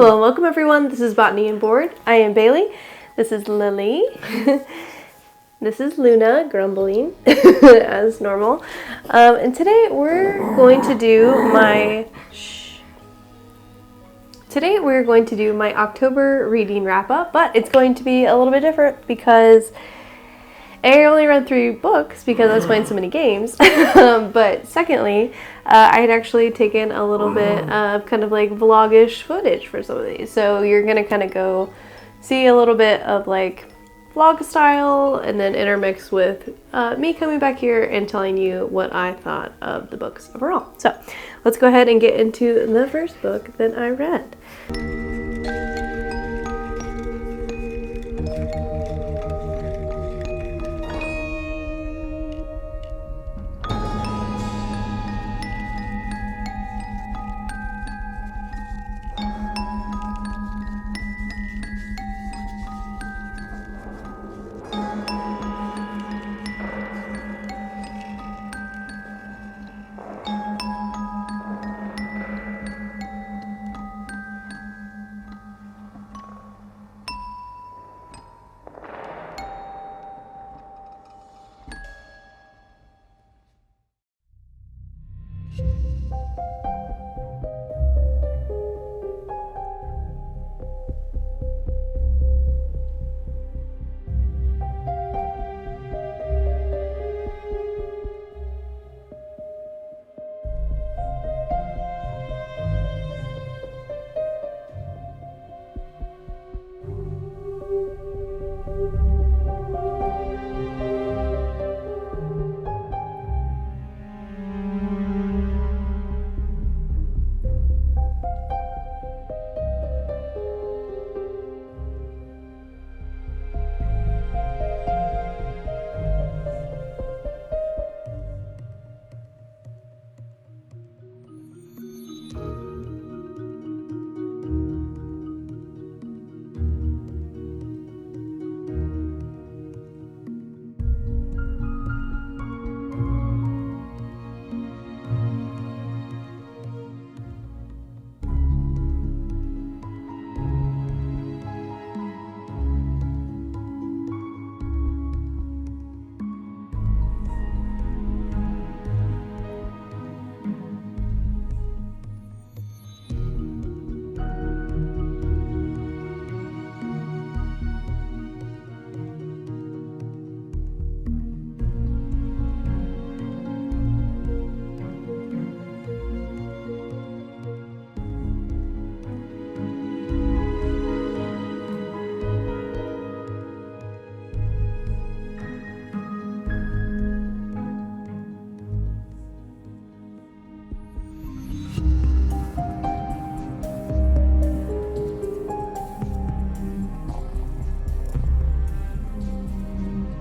Hello and welcome everyone. This is Botany and Board. I am Bailey. This is Lily. This is Luna grumbling as normal. And today we're going to do my October reading wrap up, but it's going to be a little bit different because I only read 3 books because I was playing so many games. But secondly, I had actually taken a little bit of kind of like vlog-ish footage for some of these. So you're going to kind of go see a little bit of like vlog style and then intermix with me coming back here and telling you what I thought of the books overall. So let's go ahead and get into the first book that I read.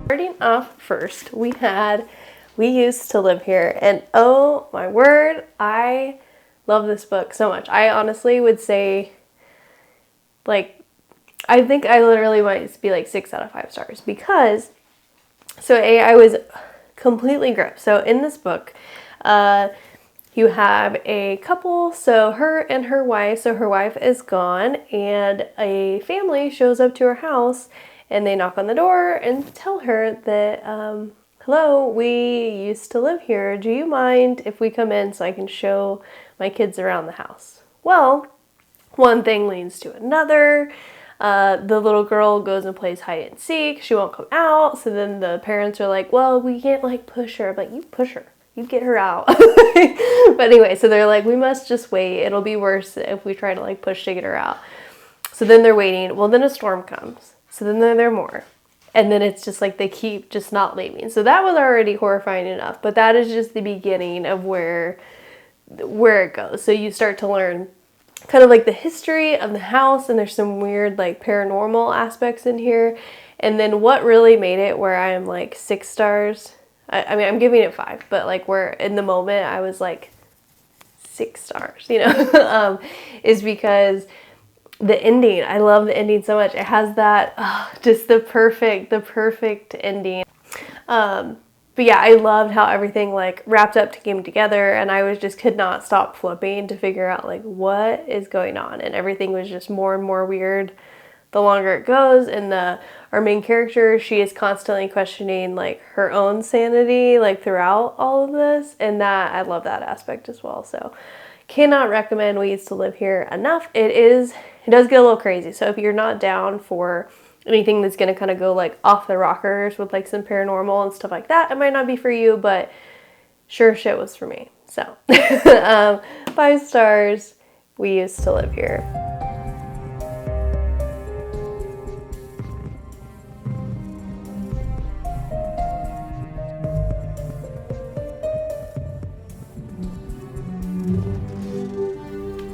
Starting off first, we used to live here, and oh my word, I love this book so much. I honestly would say, like, I think I literally might be like 6 out of 5 stars because, I was completely gripped. So in this book, you have a couple, so her and her wife, so her wife is gone, and a family shows up to her house. And they knock on the door and tell her that, hello, we used to live here. Do you mind if we come in so I can show my kids around the house? Well, one thing leads to another. The little girl goes and plays hide and seek. She won't come out. So then the parents are like, well, we can't like push her. I'm like, you push her. You get her out. But anyway, so they're like, we must just wait. It'll be worse if we try to like push to get her out. So then they're waiting. Well, then a storm comes. So then there are more. And then it's just like they keep just not leaving. So that was already horrifying enough. But that is just the beginning of where it goes. So you start to learn kind of like the history of the house. And there's some weird like paranormal aspects in here. And then what really made it where I am like 6 stars. I mean, I'm giving it 5. But like where in the moment I was like 6 stars, you know, is because the ending. I love the ending so much. It has that, just the perfect ending. But yeah, I loved how everything like wrapped up to came together, and I was just could not stop flipping to figure out like what is going on, and everything was just more and more weird the longer it goes. And our main character, she is constantly questioning like her own sanity like throughout all of this, and that I love that aspect as well. So cannot recommend We Used to Live Here enough. It does get a little crazy, so if you're not down for anything that's going to kind of go like off the rockers with like some paranormal and stuff like that, it might not be for you, but sure shit was for me. So 5 stars. We Used to Live Here.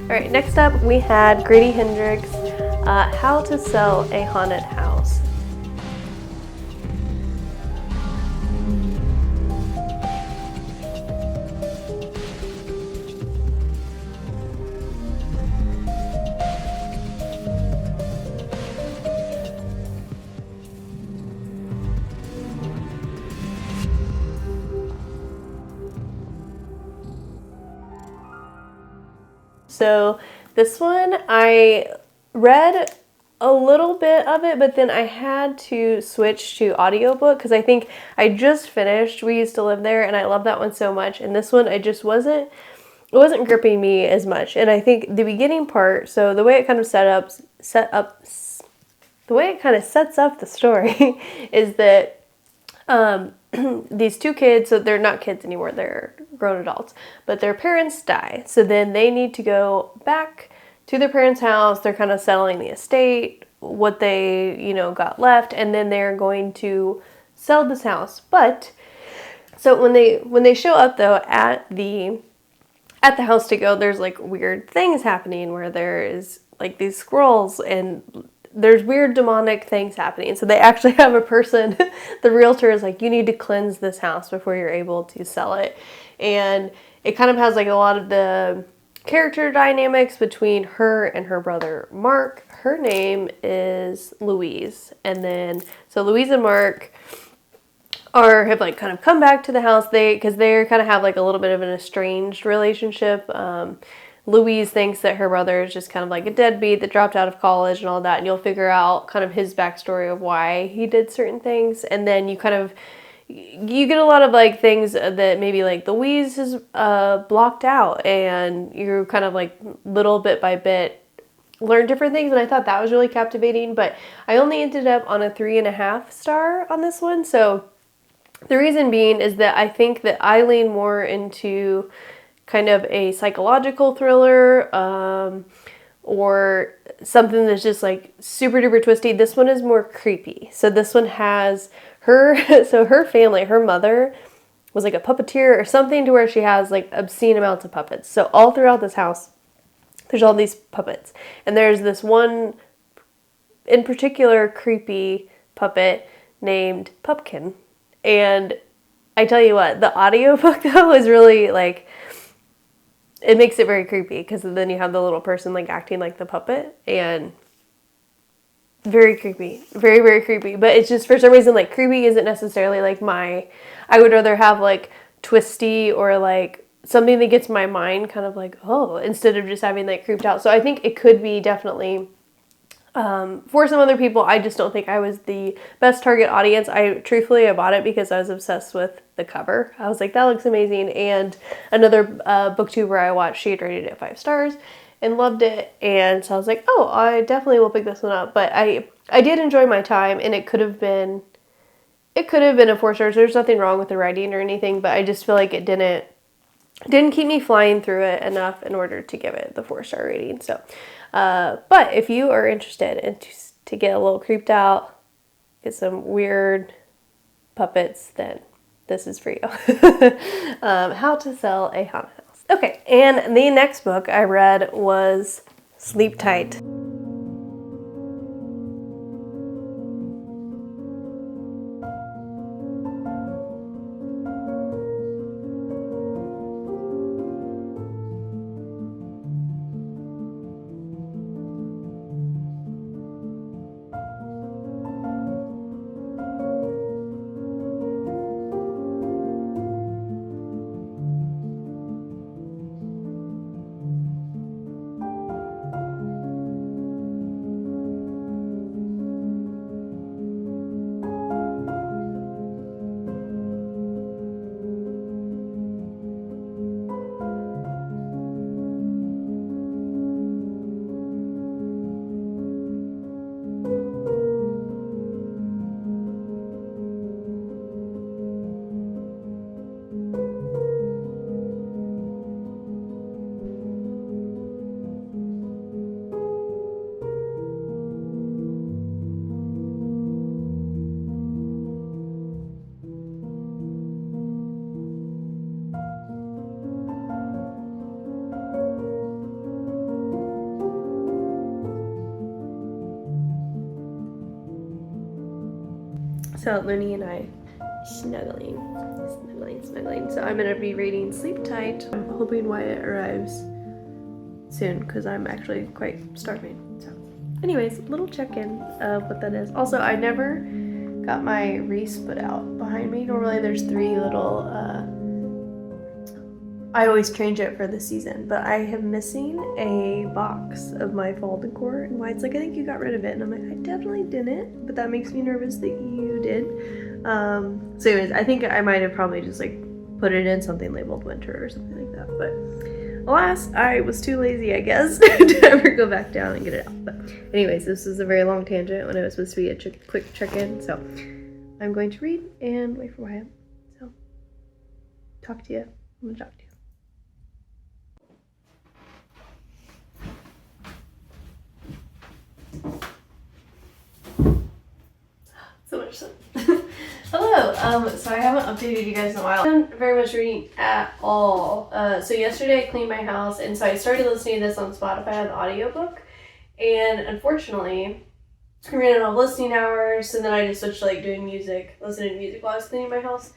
All right, next up we had Grady Hendrix, How to Sell a Haunted House. So this one, I read a little bit of it, but then I had to switch to audiobook because I think I just finished We Used to Live There, and I love that one so much. And this one, it wasn't gripping me as much. And I think the beginning part, so the way it kind of the way it kind of sets up the story is that these 2 kids, so they're not kids anymore, they're grown adults, but their parents die. So then they need to go back to their parents' house. They're kind of settling the estate, what they, got left, and then they're going to sell this house. But so when they show up though at the house to go, there's like weird things happening where there is like these squirrels and there's weird demonic things happening. So they actually have a person, the realtor is like, you need to cleanse this house before you're able to sell it. And it kind of has like a lot of the character dynamics between her and her brother Mark. Her name is Louise. And then, so Louise and Mark have like kind of come back to the house because they kind of have like a little bit of an estranged relationship. Louise thinks that her brother is just kind of like a deadbeat that dropped out of college and all that, and you'll figure out kind of his backstory of why he did certain things. And then you get a lot of like things that maybe like Louise is blocked out, and you kind of like little bit by bit learn different things. And I thought that was really captivating, but I only ended up on a 3.5 star on this one. So the reason being is that I think that I lean more into kind of a psychological thriller, or something that's just like super duper twisty. This one is more creepy. So this one has her family, her mother was like a puppeteer or something, to where she has like obscene amounts of puppets. So all throughout this house, there's all these puppets. And there's this one in particular creepy puppet named Pupkin. And I tell you what, the audiobook though is really like, it makes it very creepy, because then you have the little person like acting like the puppet, and very creepy, very, very creepy. But it's just, for some reason, like creepy isn't necessarily like I would rather have like twisty or like something that gets my mind kind of like, oh, instead of just having like creeped out. So I think it could be definitely, for some other people. I just don't think I was the best target audience. I bought it because I was obsessed with the cover. I was like, that looks amazing. And another booktuber I watched, she had rated it 5 stars and loved it. And so I was like, oh, I definitely will pick this one up. But I did enjoy my time, and it could have been a 4 stars. There's nothing wrong with the writing or anything, but I just feel like it didn't keep me flying through it enough in order to give it the 4-star rating. So, but if you are interested in to get a little creeped out, get some weird puppets, then this is for you. How to Sell a Haunted House. Okay, and the next book I read was Sleep Tight. So Looney and I snuggling. So I'm gonna be reading Sleep Tight. I'm hoping Wyatt arrives soon because I'm actually quite starving. So anyways, little check-in of what that is. Also, I never got my wreaths put out behind me. Normally there's 3 little, I always change it for the season, but I am missing a box of my fall decor, and Wyatt's like, I think you got rid of it, and I'm like, I definitely didn't, but that makes me nervous that you did. So anyways, I think I might have probably just like put it in something labeled winter or something like that, but alas, I was too lazy, I guess, to ever go back down and get it out. But anyways, this is a very long tangent when it was supposed to be a quick check-in, so I'm going to read and wait for Wyatt. So, talk to you. I'm gonna talk to you. So much fun. Hello. So I haven't updated you guys in a while. I haven't very much reading at all. So yesterday I cleaned my house, and so I started listening to this on Spotify on the audiobook, and unfortunately I ran out of listening hours, and then I just switched to like listening to music while I was cleaning my house.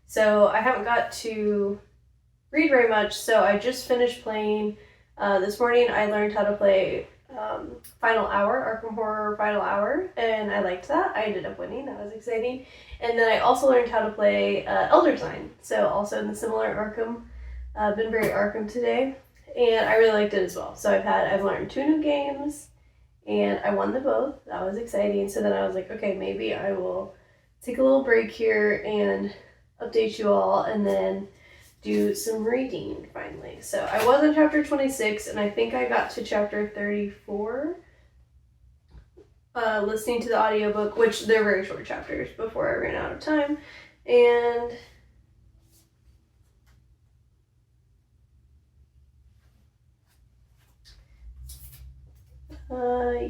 So I haven't got to read very much. So I just finished playing this morning. I learned how to play Final Hour, Arkham Horror Final Hour, and I liked that. I ended up winning. That was exciting. And then I also learned how to play Elder Sign, so also in the similar Arkham. Been very Arkham today, and I really liked it as well. So I've learned 2 new games, and I won them both. That was exciting. So then I was like, okay, maybe I will take a little break here and update you all, and then do some reading finally. So I was in chapter 26, and I think I got to chapter 34 listening to the audiobook, which they're very short chapters, before I ran out of time. And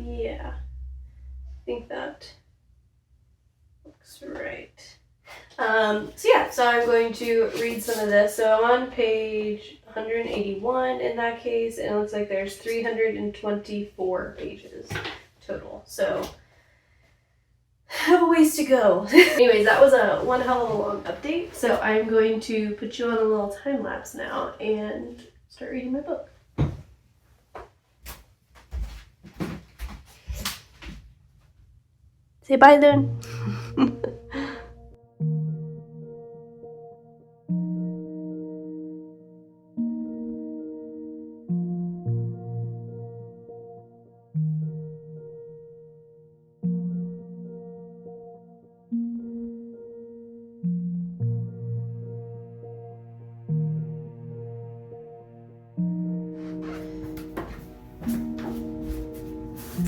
yeah, I think that looks right. So I'm going to read some of this. So I'm on page 181 in that case, and it looks like there's 324 pages total. So I have a ways to go. Anyways, that was one hell of a long update. So I'm going to put you on a little time lapse now and start reading my book. Say bye, Loon.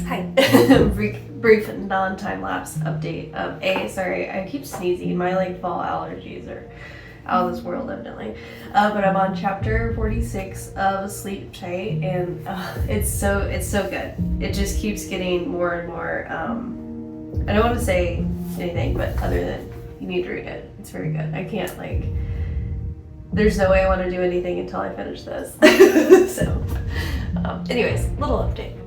Hi. Brief non-time lapse update of sorry, I keep sneezing. My like fall allergies are out of this world evidently. But I'm on chapter 46 of Sleep Tight, and it's so good. It just keeps getting more and more. I don't want to say anything, but other than you need to read it. It's very good. I can't there's no way I want to do anything until I finish this. So, anyways, little update.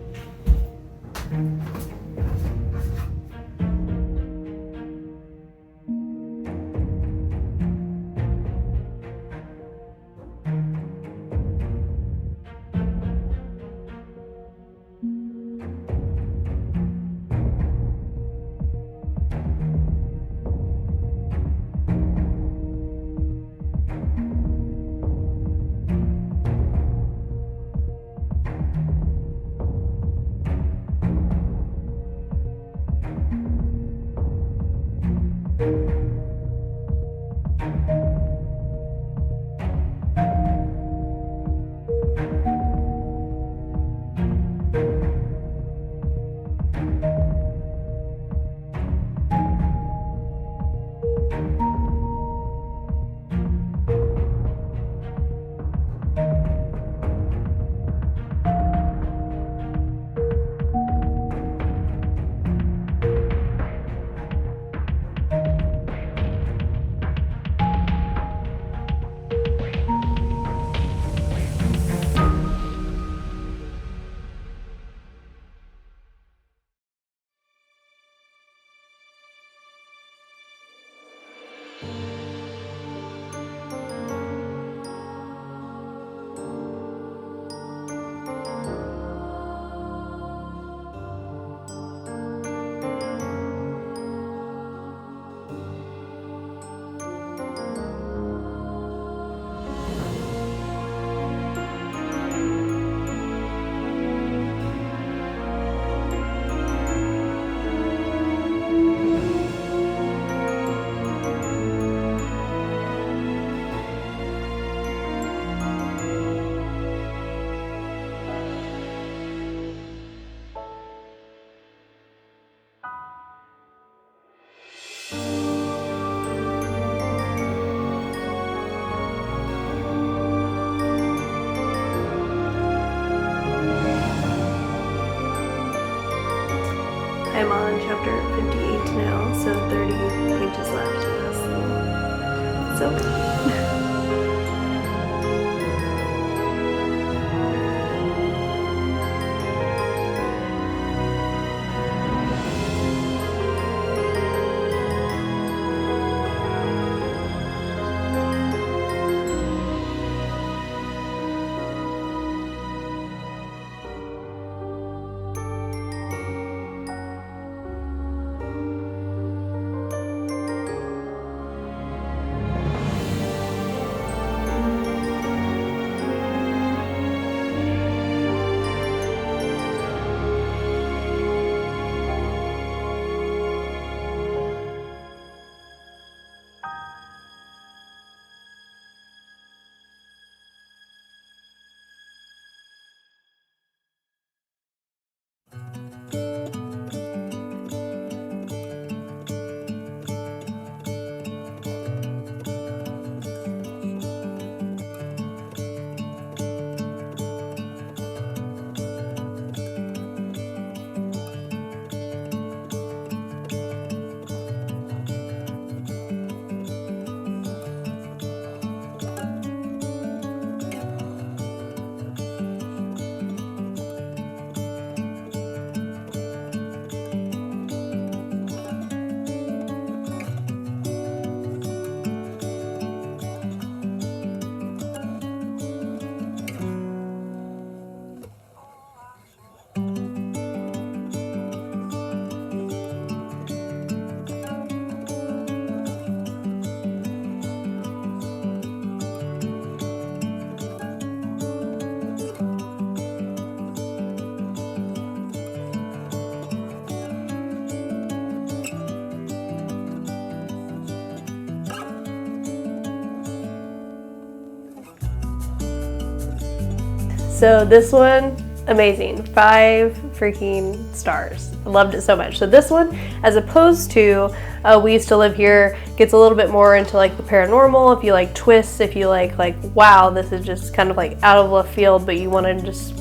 chapter 58 now, so 30 pages left in this little. So good. So this one, amazing. 5 freaking stars. I loved it so much. So this one, as opposed to We Used to Live Here, gets a little bit more into like the paranormal. If you like twists, if you like wow, this is just kind of like out of left field, but you want to just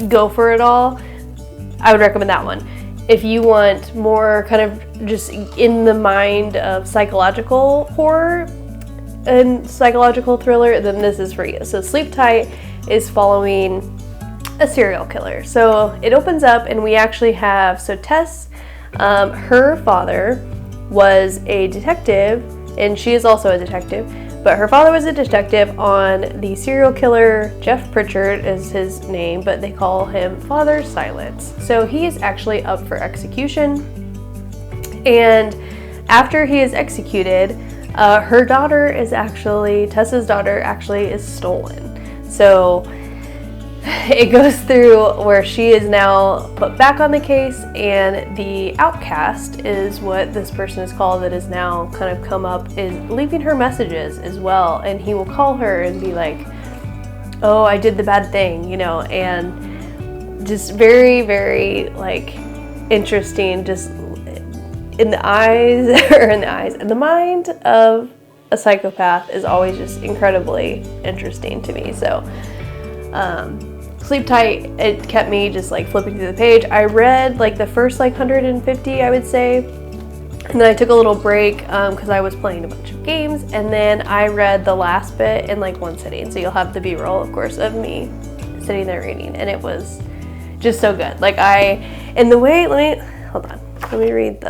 go for it all, I would recommend that one. If you want more kind of just in the mind of psychological horror and psychological thriller, then this is for you. So Sleep Tight is following a serial killer. So it opens up and we actually have, so Tess, her father was a detective, and she is also a detective, but her father was a detective on the serial killer. Jeff Pritchard is his name, but they call him Father Silence. So he is actually up for execution, and after he is executed, her daughter is actually, Tessa's daughter actually is stolen. So it goes through where she is now put back on the case, and the outcast is what this person is called that is now kind of come up, is leaving her messages as well. And he will call her and be like, oh, I did the bad thing, you know, and just very, very like interesting, just in the eyes, and the mind of a psychopath is always just incredibly interesting to me. So Sleep Tight, it kept me just like flipping through the page. I read like the first like 150, I would say, and then I took a little break because I was playing a bunch of games, and then I read the last bit in like one sitting. So you'll have the B-roll, of course, of me sitting there reading, and it was just so good. Like and the way, hold on, let me read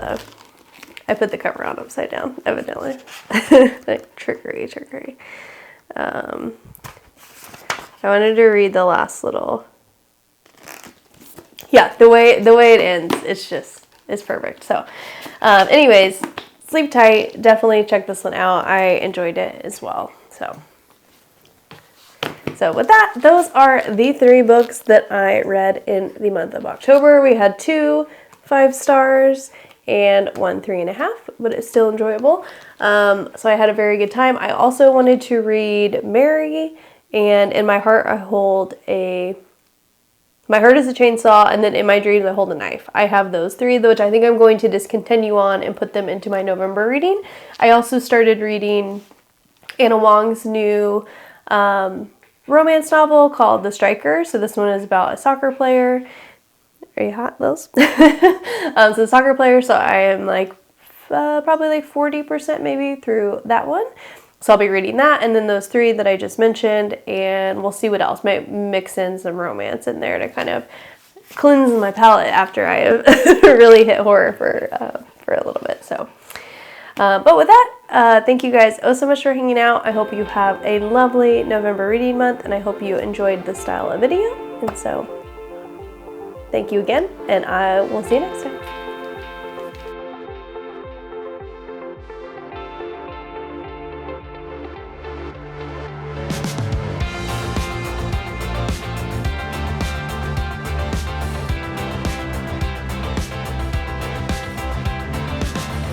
I put the cover on upside down, evidently. Like trickery. I wanted to read the last little. Yeah, the way it ends, it's perfect. So, anyways, Sleep Tight. Definitely check this one out. I enjoyed it as well. So with that, those are the 3 books that I read in the month of October. We had 2 5 stars and 1 3.5, but it's still enjoyable. So I had a very good time. I also wanted to read Mary, and in my heart I hold my heart is a chainsaw, and then in my dreams I hold a knife. I have those 3, which I think I'm going to discontinue on and put them into my November reading. I also started reading Anna Wong's new romance novel called The Striker. So this one is about a soccer player, very hot, those. So soccer player, so I am like probably like 40% maybe through that one. So I'll be reading that, and then those 3 that I just mentioned, and we'll see what else. Might mix in some romance in there to kind of cleanse my palate after I have really hit horror for a little bit. So, but with that, thank you guys so much for hanging out. I hope you have a lovely November reading month, and I hope you enjoyed this style of video. And so, thank you again, and I will see you next time.